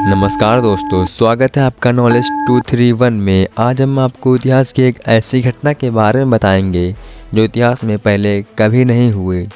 नमस्कार दोस्तों, स्वागत है आपका नॉलेज 231 में। आज हम आपको इतिहास की एक ऐसी घटना के बारे में बताएंगे जो इतिहास में पहले कभी नहीं हुए।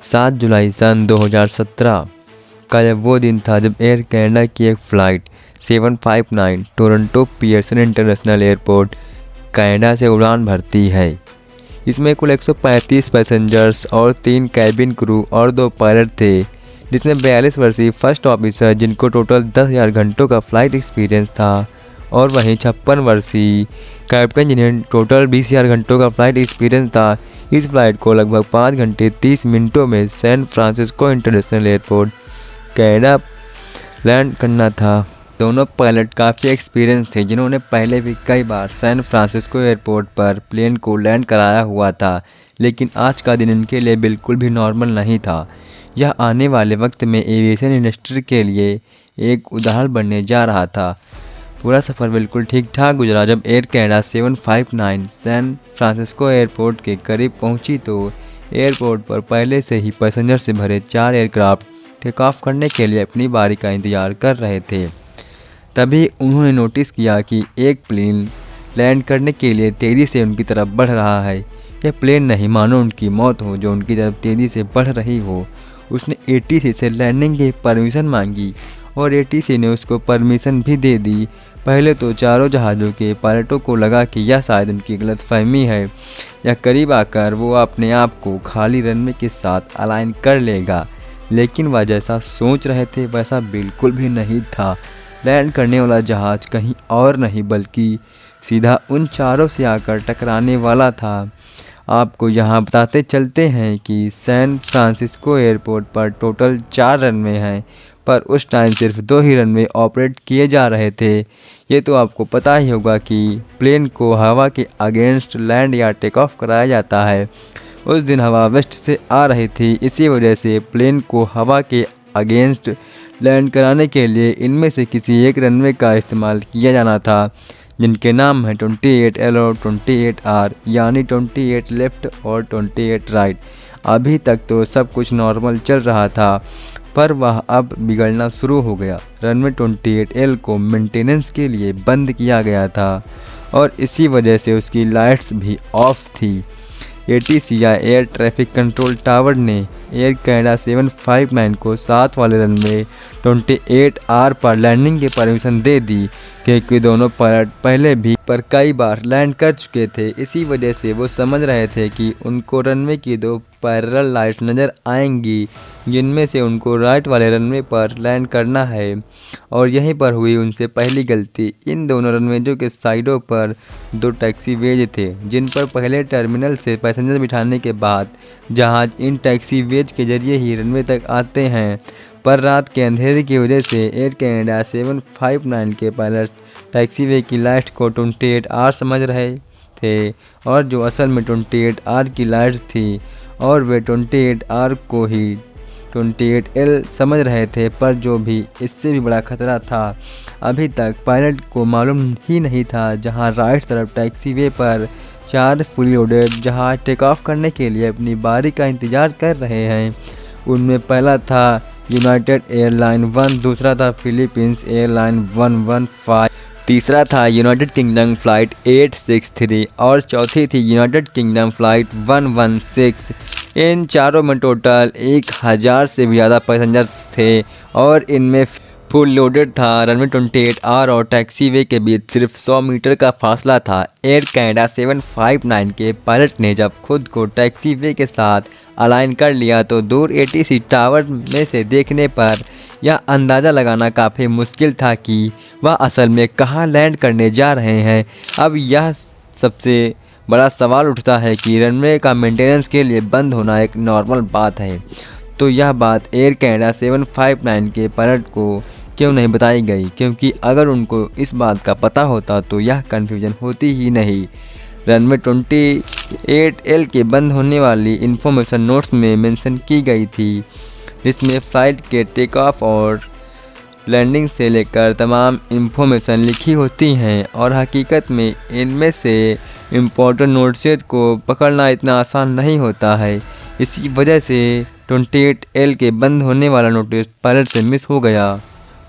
7 जुलाई सन 2017 का यह वो दिन था जब एयर कनाडा की एक flight 759 Toronto Pearson international airport Canada से उड़ान भरती है। इसमें कुल 135 पैसेंजर्स और 3 कैबिन क्रू और 2 पायलट थे, जिसमें 42 वर्षीय फर्स्ट ऑफिसर जिनको टोटल 10,000 घंटों का फ़्लाइट एक्सपीरियंस था, और वहीं 56 वर्षीय कैप्टन जिन्हें टोटल 20,000 घंटों का फ़्लाइट एक्सपीरियंस था। इस फ्लाइट को लगभग 5 घंटे 30 मिनटों में San Francisco international airport Canada land करना था। दोनों पायलट काफ़ी एक्सपीरियंस थे, जिन्होंने पहले भी कई बार सैन फ्रांसिस्को एयरपोर्ट पर प्लेन को लैंड कराया हुआ था, लेकिन आज का दिन इनके लिए बिल्कुल भी नॉर्मल नहीं था। यह आने वाले वक्त में एविएशन इंडस्ट्री के लिए एक उदाहरण बनने जा रहा था। पूरा सफ़र बिल्कुल ठीक ठाक गुजरा। जब Air Canada 759 San Francisco airport के करीब पहुंची तो एयरपोर्ट पर पहले से ही पैसेंजर से भरे 4 एयरक्राफ्ट टेक ऑफ करने के लिए अपनी बारी का इंतज़ार कर रहे थे। तभी उन्होंने नोटिस किया कि एक प्लेन लैंड करने के लिए तेज़ी से उनकी तरफ बढ़ रहा है। यह प्लेन नहीं मानो उनकी मौत हो जो उनकी तरफ तेज़ी से बढ़ रही हो। उसने ATC से लैंडिंग की परमिशन मांगी और ATC ने उसको परमिशन भी दे दी। पहले तो चारों जहाज़ों के पायलटों को लगा कि यह शायद उनकी गलतफहमी है या करीब आकर वो अपने आप को खाली रनवे के साथ अलाइन कर लेगा, लेकिन वह जैसा सोच रहे थे वैसा बिल्कुल भी नहीं था। लैंड करने वाला जहाज़ कहीं और नहीं बल्कि सीधा उन चारों से आकर टकराने वाला था। आपको यहाँ बताते चलते हैं कि सैन फ्रांसिस्को एयरपोर्ट पर टोटल 4 रनवे हैं, पर उस टाइम सिर्फ 2 ही रनवे ऑपरेट किए जा रहे थे। ये तो आपको पता ही होगा कि प्लेन को हवा के अगेंस्ट लैंड या टेक ऑफ कराया जाता है। उस दिन हवा वेस्ट से आ रही थी, इसी वजह से प्लेन को हवा के अगेंस्ट लैंड कराने के लिए इनमें से किसी एक रनवे का इस्तेमाल किया जाना था, जिनके नाम हैं 28L और 28R, यानी 28 लेफ़्ट और 28 राइट। अभी तक तो सब कुछ नॉर्मल चल रहा था, पर वह अब बिगड़ना शुरू हो गया। रनवे 28L को मेंटेनेंस के लिए बंद किया गया था और इसी वजह से उसकी लाइट्स भी ऑफ थी। ATC या एयर ट्रैफिक कंट्रोल टावर ने एयर कनाडा 759 को 7 वाले रनवे 28R पर लैंडिंग की परमिशन दे दी, क्योंकि दोनों पायलट पहले भी पर कई बार लैंड कर चुके थे। इसी वजह से वो समझ रहे थे कि उनको रनवे की 2 पैरेलल लाइट्स नज़र आएंगी, जिनमें से उनको राइट वाले रनवे पर लैंड करना है, और यहीं पर हुई उनसे पहली गलती। इन दोनों रनवेजों के साइडों पर 2 टैक्सी वेज थे, जिन पर पहले टर्मिनल से पैसेंजर बिठाने के बाद जहाज़ इन टैक्सी वेज के जरिए ही रनवे तक आते हैं। पर रात के अंधेरे की वजह से एयर कनाडा 759 के पायलट टैक्सीवे की लाइट को 28R समझ रहे थे, और जो असल में 28R की लाइट्स थी, और वे 28R को ही 28L समझ रहे थे। पर जो भी इससे भी बड़ा खतरा था, अभी तक पायलट को मालूम ही नहीं था। जहां राइट तरफ टैक्सीवे पर 4 फुली लोडेड जहाज टेक ऑफ करने के लिए अपनी बारी का इंतज़ार कर रहे हैं। उनमें पहला था यूनाइटेड एयरलाइन 1, दूसरा था फिलीपींस एयरलाइन 115, तीसरा था यूनाइटेड किंगडम फ़्लाइट 863 और चौथी थी यूनाइटेड किंगडम फ़्लाइट 116। इन चारों में टोटल 1000 से भी ज़्यादा पैसेंजर्स थे और इनमें फुल लोडेड था। रनवे 28R और टैक्सीवे के बीच सिर्फ 100 मीटर का फासला था। एयर कनाडा 759 के पायलट ने जब खुद को टैक्सीवे के साथ अलाइन कर लिया तो दूर ATC टावर में से देखने पर यह अंदाज़ा लगाना काफ़ी मुश्किल था कि वह असल में कहाँ लैंड करने जा रहे हैं। अब यह सबसे बड़ा सवाल उठता है कि रनवे का मेंटेनेंस के लिए बंद होना एक नॉर्मल बात है, तो यह बात एयर कनाडा 759 के पायलट को क्यों नहीं बताई गई, क्योंकि अगर उनको इस बात का पता होता तो यह कन्फ्यूजन होती ही नहीं। रनवे 28L के बंद होने वाली इन्फॉर्मेशन नोट्स में मेंशन की गई थी, जिसमें फ़्लाइट के टेक ऑफ और लैंडिंग से लेकर तमाम इन्फॉर्मेशन लिखी होती हैं, और हकीकत में इनमें से इम्पोर्टेंट नोट्स को पकड़ना इतना आसान नहीं होता है। इसी वजह से 28L के बंद होने वाला नोटिस पायलट से मिस हो गया।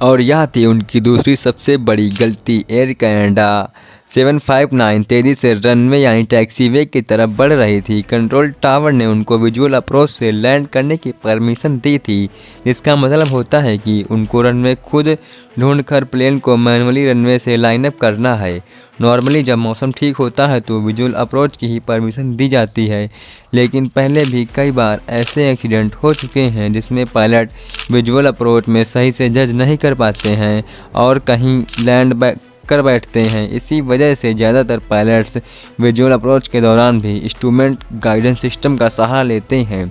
और यह थी उनकी दूसरी सबसे बड़ी गलती। एयर कनाडा 759 तेजी से रनवे यानी टैक्सीवे की तरफ बढ़ रही थी। कंट्रोल टावर ने उनको विजुअल अप्रोच से लैंड करने की परमिशन दी थी, जिसका मतलब होता है कि उनको रनवे खुद ढूंढकर प्लेन को मैनुअली रनवे से लाइनअप करना है। नॉर्मली जब मौसम ठीक होता है तो विजुअल अप्रोच की ही परमिशन दी जाती है, लेकिन पहले भी कई बार ऐसे एक्सीडेंट हो चुके हैं जिसमें पायलट विजुअल अप्रोच में सही से जज नहीं कर पाते हैं और कहीं लैंड कर बैठते हैं। इसी वजह से ज़्यादातर पायलट्स विजुअल अप्रोच के दौरान भी इंस्ट्रूमेंट गाइडेंस सिस्टम का सहारा लेते हैं।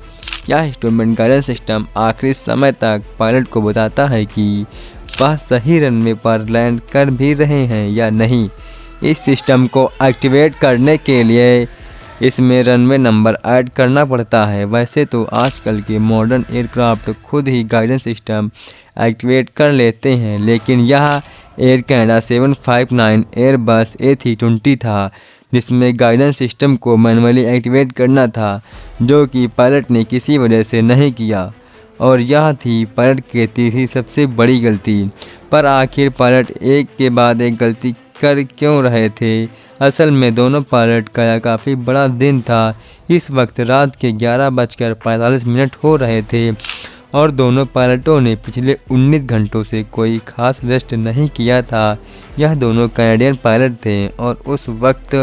यह इंस्ट्रूमेंट गाइडेंस सिस्टम आखिरी समय तक पायलट को बताता है कि वह सही रनवे पर लैंड कर भी रहे हैं या नहीं। इस सिस्टम को एक्टिवेट करने के लिए इसमें रनवे नंबर ऐड करना पड़ता है। वैसे तो आजकल के मॉडर्न एयरक्राफ्ट खुद ही गाइडेंस सिस्टम एक्टिवेट कर लेते हैं, लेकिन यह एयर कनाडा 759 एयरबस A320 था जिसमें गाइडेंस सिस्टम को मैनुअली एक्टिवेट करना था, जो कि पायलट ने किसी वजह से नहीं किया और यह थी पायलट की तीसरी सबसे बड़ी गलती। पर आखिर पायलट एक के बाद एक गलती कर क्यों रहे थे? असल में दोनों पायलट का यह काफ़ी बड़ा दिन था। इस वक्त रात के 11:45 हो रहे थे और दोनों पायलटों ने पिछले 19 घंटों से कोई खास रेस्ट नहीं किया था। यह दोनों कैनेडियन पायलट थे और उस वक्त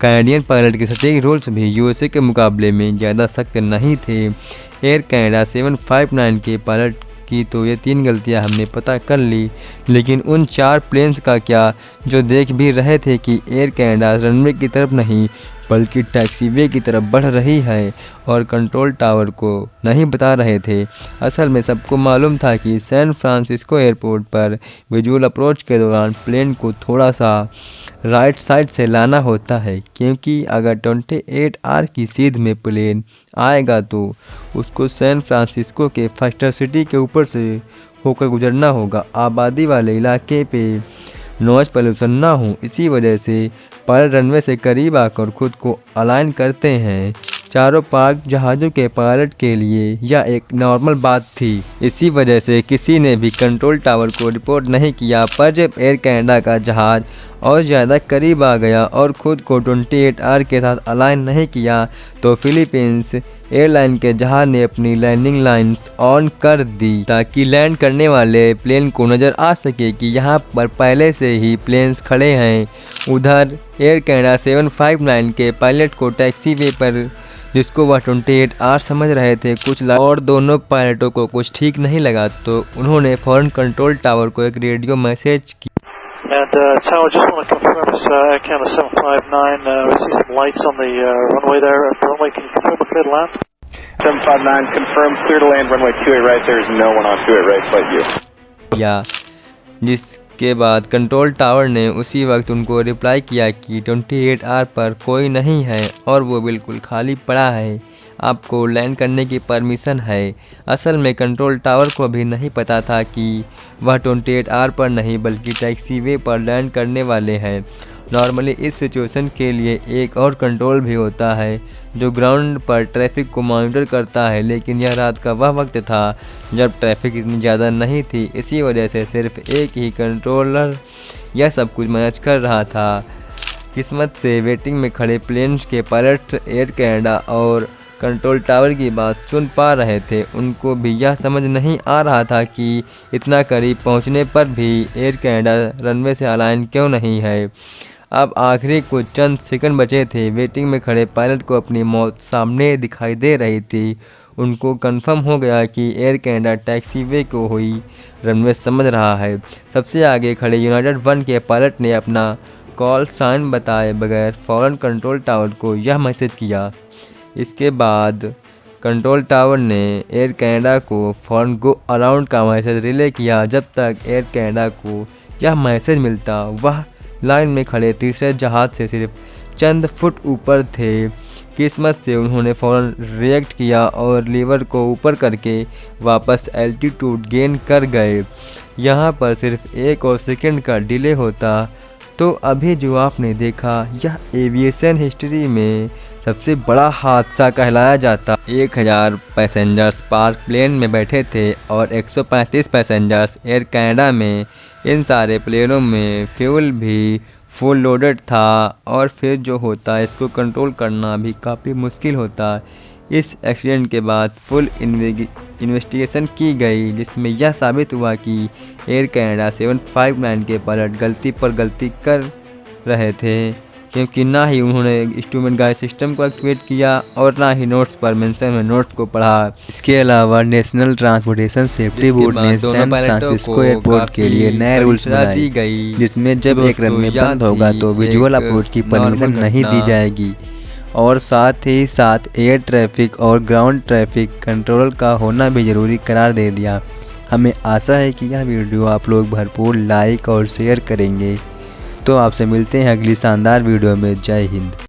कैनेडियन पायलट के सटीक रूल्स भी यूएसए के मुकाबले में ज़्यादा सख्त नहीं थे। एयर कनाडा 759 के पायलट की तो ये 3 गलतियां हमने पता कर ली, लेकिन उन 4 प्लेन्स का क्या जो देख भी रहे थे कि एयर कनाडा रनवे की तरफ नहीं बल्कि टैक्सीवे की तरफ बढ़ रही है और कंट्रोल टावर को नहीं बता रहे थे। असल में सबको मालूम था कि सैन फ्रांसिस्को एयरपोर्ट पर विजुअल अप्रोच के दौरान प्लेन को थोड़ा सा राइट साइड से लाना होता है, क्योंकि अगर 28R की सीध में प्लेन आएगा तो उसको सैन फ्रांसिस्को के फस्टर सिटी के ऊपर से होकर गुजरना होगा। आबादी वाले इलाके पे नॉइज़ पोल्यूशन ना हो, इसी वजह से पायलट रनवे से करीब आकर खुद को अलाइन करते हैं। चारों पार्क जहाज़ों के पायलट के लिए यह एक नॉर्मल बात थी। इसी वजह से किसी ने भी कंट्रोल टावर को रिपोर्ट नहीं किया। पर जब एयर कनाडा का जहाज़ और ज़्यादा करीब आ गया और ख़ुद को 28R के साथ अलाइन नहीं किया तो फिलीपींस एयरलाइन के जहाज़ ने अपनी लैंडिंग लाइन्स ऑन कर दी ताकि लैंड करने वाले प्लेन को नज़र आ सके कि यहाँ पर पहले से ही प्लेन्स खड़े हैं। उधर एयर कनाडा 759 के पायलट को टैक्सीवे पर, जिसको वह 28R समझ रहे थे, कुछ और दोनों पायलटों को कुछ ठीक नहीं लगा तो उन्होंने फ़ौरन कंट्रोल टावर को एक रेडियो मैसेज किया। And Tower, just want to confirm this Air Canada 759, we see some lights on the runway there. Runway, can you confirm we're clear to land? 759 confirms clear to land, runway 28 right, there is no one on 28 right, flight view. या जिसके बाद control tower ने उसी वक्त उनको reply किया कि 28R पर कोई नहीं है और वो बिल्कुल खाली पड़ा है, आपको लैंड करने की परमिशन है। असल में कंट्रोल टावर को भी नहीं पता था कि वह 28R पर नहीं बल्कि टैक्सीवे पर लैंड करने वाले हैं। नॉर्मली इस सिचुएशन के लिए एक और कंट्रोल भी होता है जो ग्राउंड पर ट्रैफिक को मॉनिटर करता है, लेकिन यह रात का वह वक्त था जब ट्रैफिक इतनी ज़्यादा नहीं थी। इसी वजह से सिर्फ एक ही कंट्रोलर यह सब कुछ मैनेज कर रहा था। किस्मत से वेटिंग में खड़े प्लेन्स के पायलट एयर कनाडा और कंट्रोल टावर की बात सुन पा रहे थे। उनको भी यह समझ नहीं आ रहा था कि इतना करीब पहुंचने पर भी एयर कनाडा रनवे से अलाइन क्यों नहीं है। अब आखिरी कुछ चंद सेकंड बचे थे। वेटिंग में खड़े पायलट को अपनी मौत सामने दिखाई दे रही थी। उनको कंफर्म हो गया कि एयर कनाडा टैक्सीवे को हुई रनवे समझ रहा है। सबसे आगे खड़े यूनाइटेड 1 के पायलट ने अपना कॉल साइन बताए बगैर फ़ौरन कंट्रोल टावर को यह मैसेज किया। इसके बाद कंट्रोल टावर ने एयर कनाडा को फ़ौरन गो अराउंड का मैसेज रिले किया। जब तक एयर कनाडा को यह मैसेज मिलता वह लाइन में खड़े तीसरे जहाज़ से सिर्फ चंद फुट ऊपर थे। किस्मत से उन्होंने फ़ौरन रिएक्ट किया और लीवर को ऊपर करके वापस एल्टीट्यूड गेन कर गए। यहाँ पर सिर्फ 1 और सेकंड का डिले होता तो अभी जो आपने देखा यह एविएशन हिस्ट्री में सबसे बड़ा हादसा कहलाया जाता। 1000 पैसेंजर्स पार्क प्लेन में बैठे थे और 135 पैसेंजर्स एयर कनाडा में। इन सारे प्लेनों में फ्यूल भी फुल लोडेड था और फिर जो होता है इसको कंट्रोल करना भी काफ़ी मुश्किल होता। इस एक्सीडेंट के बाद फुल इन्वेस्टिगेशन की गई, जिसमें यह साबित हुआ कि एयर कनाडा 759 के पायलट गलती पर गलती कर रहे थे, क्योंकि ना ही उन्होंने इंस्ट्रूमेंट गाइड सिस्टम को एक्टिवेट किया और ना ही नोट्स पर मेंशन में नोट्स को पढ़ा। इसके अलावा नेशनल ट्रांसपोर्टेशन सेफ्टी बोर्ड ने सैन फ्रांसिस्को एयरपोर्ट के लिए नए रूल्स बनाए गई, जिसमें जब एक रनवे बंद होगा तो विजुअल अप्रोच की परमिशन नहीं दी जाएगी और साथ ही साथ एयर ट्रैफिक और ग्राउंड ट्रैफिक कंट्रोल का होना भी ज़रूरी करार दे दिया। हमें आशा है कि यह वीडियो आप लोग भरपूर लाइक और शेयर करेंगे। तो आपसे मिलते हैं अगली शानदार वीडियो में। जय हिंद।